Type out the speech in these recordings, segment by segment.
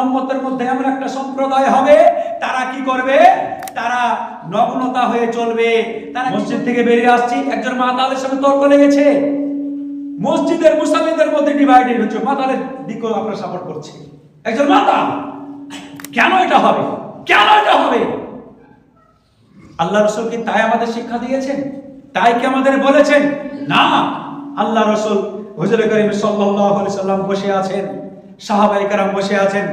উম্মতের মধ্যে এমন একটা সম্প্রদায় হবে, তারা কি করবে? তারা নগ্নতা হয়ে চলবে। তারা মসজিদ থেকে বেরিয়ে আসছি, একজন মাতালের সাথে তর্ক লেগেছে, মসজিদের মুসল্লিদের মধ্যে ডিভাইডেড হচ্ছে, মাতালের দিকেও আপনারা সাপোর্ট করছে। একজন মাতাল, কেন এটা হবে? কেন এটা হবে? আল্লাহ রাসূল কি তাই আমাদের শিক্ষা দিয়েছেন? তাই কি আমাদের বলেছেন? না। আল্লাহ রাসূল হুজুর করিম সাল্লাল্লাহু আলাইহি সাল্লাম বসে আছেন, সাহাবায়ে কেরাম বসে আছেন।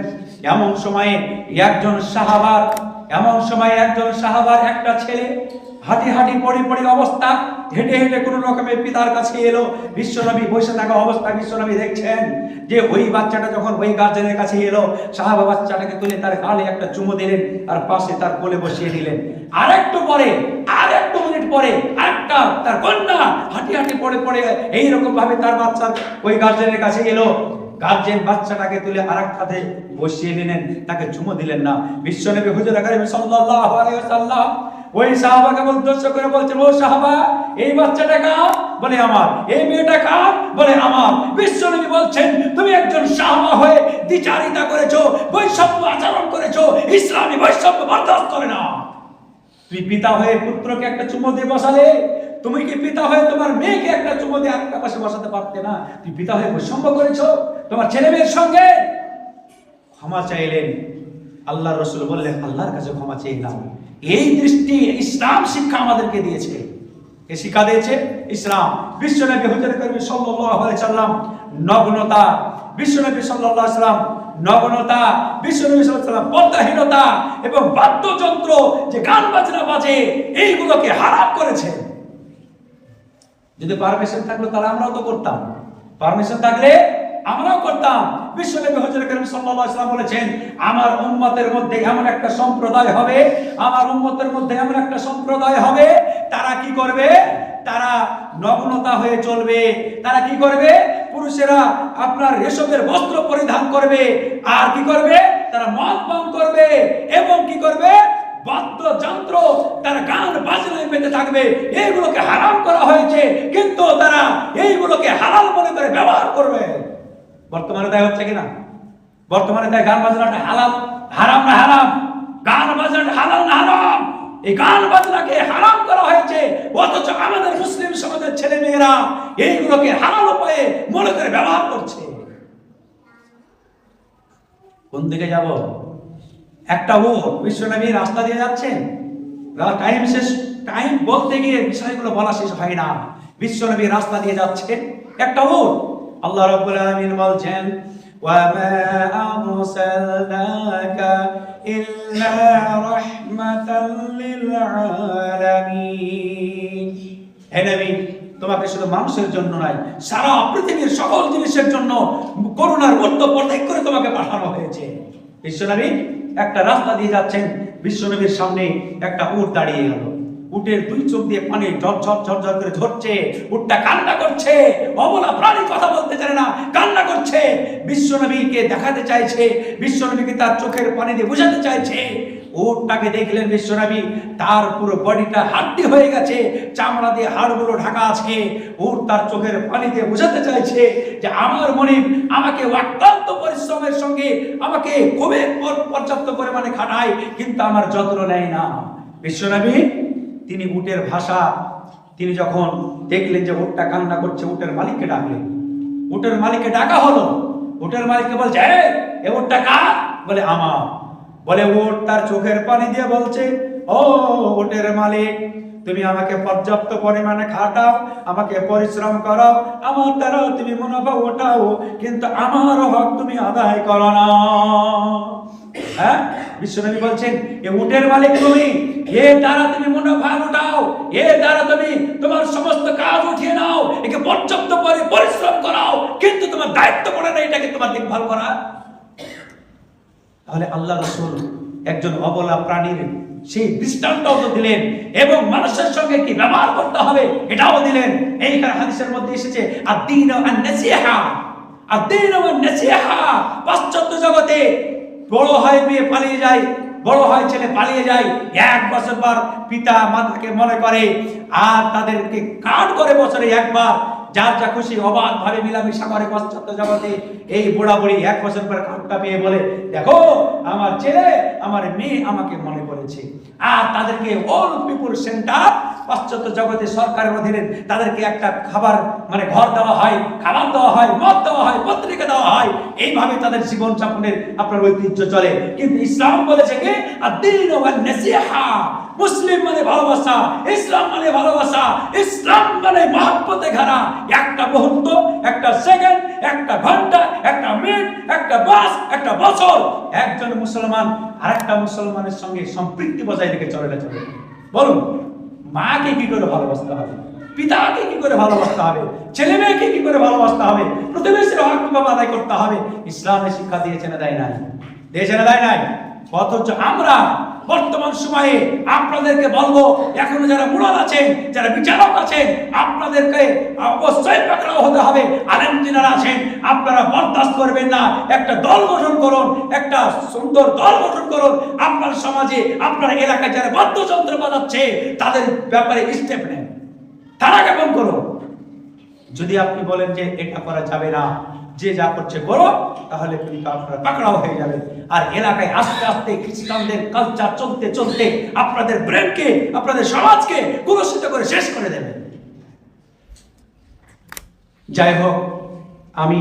এমন সময়ে একজন সাহাবার একটা ছেলে হাঁটি হাঁটি পড়ি পড়ি অবস্থা, হেঁটে হেঁটে কোনো রকমে পিতার কাছে এলো। বিশ্বনবী বসে থাকা অবস্থা বিশ্বনবী দেখছেন যে ওই বাচ্চাটা যখন ওই গার্জেনের কাছে এলো, সাহাবা বাচ্চাটাকে তুলে তার গালে একটা চুমু দিলেন আর পাশে তার কোলে বসিয়ে দিলেন। আর একটু মিনিট পরে আরেকটা তার কন্যা হাঁটি হাঁটি পড়ে পড়ে এইরকম ভাবে তার বাচ্চা ওই গার্জেনের কাছে এলো। গার্জেন বাচ্চাটাকে তুলে আরেক হাতে বসিয়ে দিলেন, তাকে চুমু দিলেন না। বিশ্বনবী হুজুর আকরাম সাল্লাল্লাহু আলাইহি ওয়াসাল্লাম ওই সাহাবাকে উদ্দেশ্য করে বলছেন, ও সাহাবা, এই বাচ্চাটা কার? বলে আমার। এই মেয়েটা কার? বলে আমার। বিশ্বনবী বলছেন, তুমি একজন সাহাবা হয়ে দ্বিচারিতা করেছো, বৈষম্য আচরণ করেছো, ইসলামী বৈষম্য বরদাস্ত করে না। তুমি পিতা হয়ে পুত্রকে একটা চুমু দিয়ে বসালে, তুমি কি পিতা হয়ে তোমার মেয়েকে একটা চুমু দিয়ে আরেকটা পাশে বসাতে পারতে না? তুমি পিতা হয়ে বৈষম্য করেছো তোমার ছেলে মেয়ের সঙ্গে। ক্ষমা চাইলেন। আল্লাহ রাসূল বললেন, আল্লাহর কাছে ক্ষমা চেয়ে নাও। এই দৃষ্টি ইসলাম শিক্ষা আমাদেরকে দিয়েছে। কে শিক্ষা দিয়েছে? ইসলাম। বিশ্বনবী হুজুর করিম সাল্লাল্লাহু আলাইহি সাল্লাম নগ্নতা, বিশ্বনবী সাল্লাল্লাহু আলাইহি সাল্লাম নগ্নতা, বিশ্বনবী সাল্লাল্লাহু আলাইহি সাল্লাম পর্দাহীনতা এবং বাদ্যযন্ত্র যে গান বাজনা বাজে এইগুলোকে হারাম করেছে। যদি পারমিশন থাকলো তাহলে আমরাও তো করতাম, পারমিশন থাকলে আমরাও করতাম। বিশ্বনবী হুজুর করিম সাল্লাল্লাহু আলাইহি ওয়াসাল্লাম বলেছেন, আমার উম্মতের মধ্যে এমন একটা সম্প্রদায় হবে, তারা কি করবে? তারা নগ্নতা হয়ে চলবে। তারা কি করবে? পুরুষেরা আপনার রেশমের বস্ত্র পরিধান করবে, আর কি করবে? তারা মদ পান করবে এবং কি করবে? বাদ্যযন্ত্র, তারা গান বাজনায় মেতে থাকবে। এইগুলোকে হারাম করা হয়েছে, কিন্তু তারা এইগুলোকে হালাল মনে করে ব্যবহার করবে। বর্তমানে তাই হচ্ছে কিনা? বর্তমানে তাই গান বাজনাটা হালাল, হারাম না হারাম? গান বাজনাটা হালাল না হারাম? এই গান বাজনাকে হারাম করা হয়েছে, অথচ আমাদের মুসলিম সমাজের ছেলে মেয়েরা এইগুলোকে হালাল উপায়ে মনে করে ব্যবহার করছে। কোন দিকে যাব? একটা বিশ্বনবী রাস্তা দিয়ে যাচ্ছেন, টাইম বলতে গিয়ে বিষয়গুলো বলা শেষ হয় না। বিশ্বনবী রাস্তা দিয়ে যাচ্ছেন, একটা আল্লাহ রাব্বুল আলামিন বলছেন, ওয়া মা আরসালনাকা ইল্লা রাহমাতাল লিল আলামিন। হে নবী, তোমাকে শুধু মানুষের জন্য নয়, সারা পৃথিবীর সকল জিনিসের জন্য করুণার মধ্য প্রতীক করে তোমাকে পাঠানো হয়েছে। বিশ্বনবী একটা রাস্তা দিয়ে যাচ্ছেন, বিশ্বনবীর সামনে একটা উট দাঁড়িয়ে গেল। উটের দুই চোখ দিয়ে পানি ঝরঝর ঝরঝর করে ঝরছে। উটটা কান্না করছে, অবলা প্রাণী, কথা বলতে জানে না, কান্না করছে। বিশ্বনবীকে দেখাতে চাইছে, বিশ্বনবীকে তার চোখের পানি দিয়ে বোঝাতে চাইছে। উটটাকে দেখলেন বিশ্বনবী, তার পুরো বডিটা হাড্ডি হয়ে গেছে, চামড়া দিয়ে হাড়গুলো ঢাকা আছে। উট তার চোখের পানি দিয়ে বোঝাতে চাইছে যে আমার মনিব আমাকে অক্লান্ত পরিশ্রমের সঙ্গে আমাকে খুবই পর্যাপ্ত পরিমাণে খাটায়, কিন্তু আমার যত্ন নেয় না। বিশ্বনবী তিনি উটের ভাষা, তিনি যখন দেখলেন যে উটটা কান্না করছে, উটের মালিককে ডাকলেন। উটের মালিককে ডাকা হলো। উটের মালিককে বলছে, এ উটটা কার? বলে আমার। বলে উট তার চোখের পানি দিয়ে বলছে, ও উটের মালিক, তুমি আমাকে পর্যাপ্ত পরিমাণে খাটাও, আমাকে পরিশ্রম করো, আমার দ্বারা তুমি মুনাফা ওঠাও, কিন্তু আমার হক তুমি আদায় করো না। হ্যাঁ, বিশ্বনবী বলছেন, এ উটের মালিক তুমি, এ দ্বারা তুমি মুনাফা উঠাও, এ দ্বারা তুমি তোমার সমস্ত কাজ উঠিয়ে নাও, একে পর্যাপ্ত পরিশ্রম করাও, কিন্তু তোমার দায়িত্ব পড়ে না এটাকে তোমার দেখভাল করা। তাহলে আল্লাহ রাসূল একজন অবলা প্রাণীর সেই দৃষ্টান্তও দিলেন এবং মানুষের সঙ্গে কি ব্যবহার করতে হবে এটাও দিলেন। এইখানে হাদিসের মধ্যে এসেছে আদ-দীন ওয়ান-নাসিহা, আদ-দীন ওয়ান-নাসিহা। পাশ্চাত্য জগতে বড় হয় মেয়ে পালিয়ে যায়, বড় হয় ছেলে পালিয়ে যায়, 1 বছর পর পিতা মাতাকে মনে করে আর তাদেরকে কাট করে বছরে একবার যার যা খুশি অবাধ ভাবে মিলামিশা করে পাশ্চাত্য জগতে। এই বুড়া বুড়ি 1 বছর পর কাপটা পেয়ে বলে, দেখো আমার ছেলে আমার মেয়ে আমাকে মনে করেছে। আর তাদেরকে অল পিপুল সেন্টার পাশ্চাত্য জগতে সরকারের অধীনে তাদেরকে একটা খাবার মানে ঘর দেওয়া হয়, খাবার দেওয়া হয়, মদ দেওয়া হয়, পত্রিকা দেওয়া হয়। এইভাবে তাদের জীবন যাপনের আপনার ঐতিহ্য চলে। কিন্তু ইসলাম বলেছে কি আদ-দীন ওয়ান নাসিহা, মুসলিম মানে ভালোবাসা, ইসলাম মানে ভালোবাসা, ইসলাম মানে মহব্বতে ঘেরা। একটা মুহূর্ত, একটা সেকেন্ড, একটা ঘন্টা, একটা মিনিট, একটা মাস, একটা বছর একজন মুসলমান আরেকটা মুসলমানের সঙ্গে সম্পৃক্তি বজায় রেখে চলে না চলে। বলুন, মাকে কি করে ভালোবাসতে হবে, পিতাকে কি করে ভালোবাসতে হবে, ছেলে মেয়েকে কি করে ভালোবাসতে হবে, প্রতিবেশীর হক কিভাবে আদায় করতে হবে, ইসলামে শিক্ষা দিয়েছে না দেয় নাই? দিয়েছে না দেয় নাই? অথচ আমরা বর্তমান সময়ে আপনাদেরকে বলবো, এখনো যারা মুরাদ আছেন, যারা বিচারক আছেন, আপনাদেরকে অবশ্যই পাকড়াও হতে হবে। আলেম যিনারা আছেন, আপনারা বরদাস্ত করবেন না। একটা দল গঠন করুন, একটা সুন্দর দল গঠন করুন। আপনার সমাজে, আপনার এলাকায় যারা বাদ্যযন্ত্র বাজাচ্ছে তাদের ব্যাপারে স্টেপ নেন, তারা কেমন করুন। যদি আপনি বলেন যে এটা করা যাবে না, যে যা করছে করো, তাহলে কিন্তু আপনারা পাকড়াও হয়ে যাবে। আর এলাকায় আস্তে আস্তে খ্রিস্টানদের কালচার চলতে চলতে আপনাদের ব্রেনকে, আপনাদের সমাজকে কুলুষিত করে শেষ করে দেবে। যাই হোক, আমি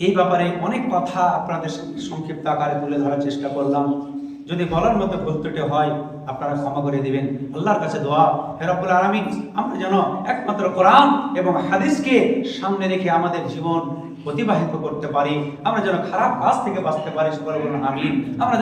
এই ব্যাপারে অনেক কথা আপনাদের সংক্ষিপ্ত আকারে তুলে ধরার চেষ্টা করলাম। যদি বলার মতো ভুল ত্রুটি হয় আপনারা ক্ষমা করে দিবেন। আল্লাহর কাছে দোয়া, হে রব্বুল আলামিন, আমরা যেন একমাত্র কোরআন এবং হাদিসকে সামনে রেখে আমাদের জীবন অতিবাহিত করতে পারি। আমরা যেন খারাপ কাজ থেকে বাঁচতে পারি। সকলে বলুন আমিন। আমরা